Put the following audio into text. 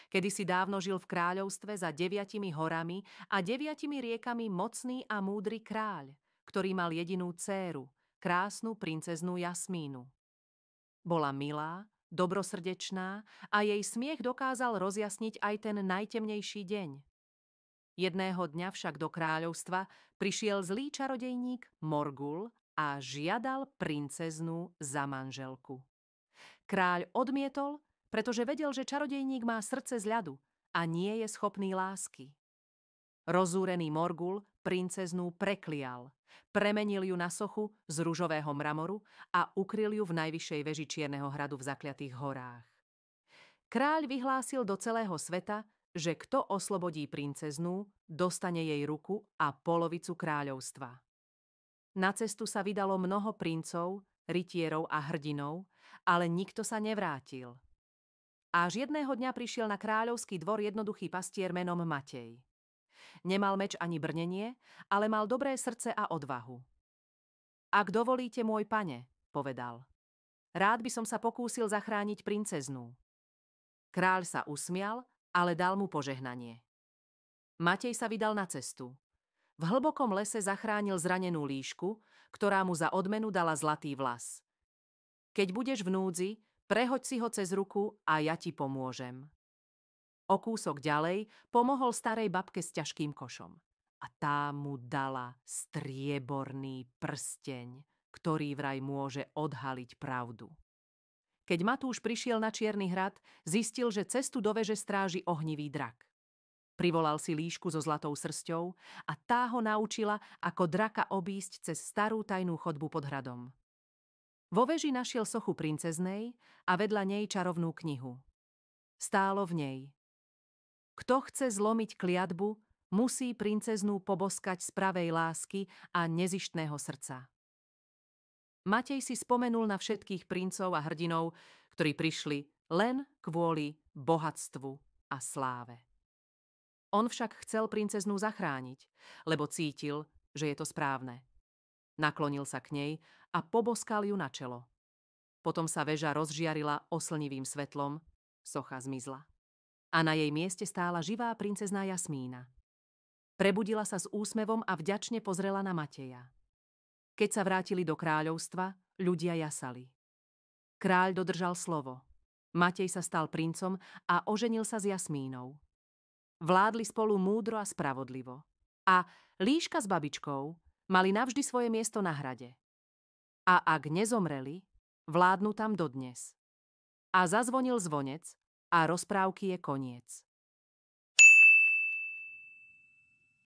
Kedysi dávno žil v kráľovstve za 9 horami a 9 riekami mocný a múdry kráľ, ktorý mal jedinú dcéru, krásnu princeznú Jasmínu. Bola milá, dobrosrdečná a jej smiech dokázal rozjasniť aj ten najtemnejší deň. Jedného dňa však do kráľovstva prišiel zlý čarodejník Morgul a žiadal princeznú za manželku. Kráľ odmietol, pretože vedel, že čarodejník má srdce z ľadu a nie je schopný lásky. Rozúrený Morgul princeznú preklial, premenil ju na sochu z ružového mramoru a ukryl ju v najvyššej veži Čierneho hradu v zakliatých horách. Kráľ vyhlásil do celého sveta, že kto oslobodí princeznú, dostane jej ruku a polovicu kráľovstva. Na cestu sa vydalo mnoho princov, rytierov a hrdinov, ale nikto sa nevrátil. Až jedného dňa prišiel na kráľovský dvor jednoduchý pastier menom Matej. Nemal meč ani brnenie, ale mal dobré srdce a odvahu. Ak dovolíte, môj pane, povedal, rád by som sa pokúsil zachrániť princeznú. Kráľ sa usmial, ale dal mu požehnanie. Matej sa vydal na cestu. V hlbokom lese zachránil zranenú líšku, ktorá mu za odmenu dala zlatý vlas. Keď budeš v núdzi, prehoď si ho cez ruku a ja ti pomôžem. O kúsok ďalej pomohol starej babke s ťažkým košom. A tá mu dala strieborný prsteň, ktorý vraj môže odhaliť pravdu. Keď Matúš prišiel na Čierny hrad, zistil, že cestu do veže stráži ohnivý drak. Privolal si líšku so zlatou srsťou a tá ho naučila, ako draka obísť cez starú tajnú chodbu pod hradom. Vo veži našiel sochu princeznej a vedľa nej čarovnú knihu. Stálo v nej: Kto chce zlomiť kliatbu, musí princeznú poboskať z pravej lásky a nezištného srdca. Matej si spomenul na všetkých princov a hrdinov, ktorí prišli len kvôli bohatstvu a sláve. On však chcel princeznú zachrániť, lebo cítil, že je to správne. Naklonil sa k nej a poboskal ju na čelo. Potom sa veža rozžiarila oslnivým svetlom, socha zmizla. A na jej mieste stála živá princezná Jasmína. Prebudila sa s úsmevom a vďačne pozrela na Mateja. Keď sa vrátili do kráľovstva, ľudia jasali. Kráľ dodržal slovo. Matej sa stal princom a oženil sa s Jasmínou. Vládli spolu múdro a spravodlivo. A líška s babičkou mali navždy svoje miesto na hrade. A ak nezomreli, vládnu tam dodnes. A zazvonil zvonec a rozprávky je koniec.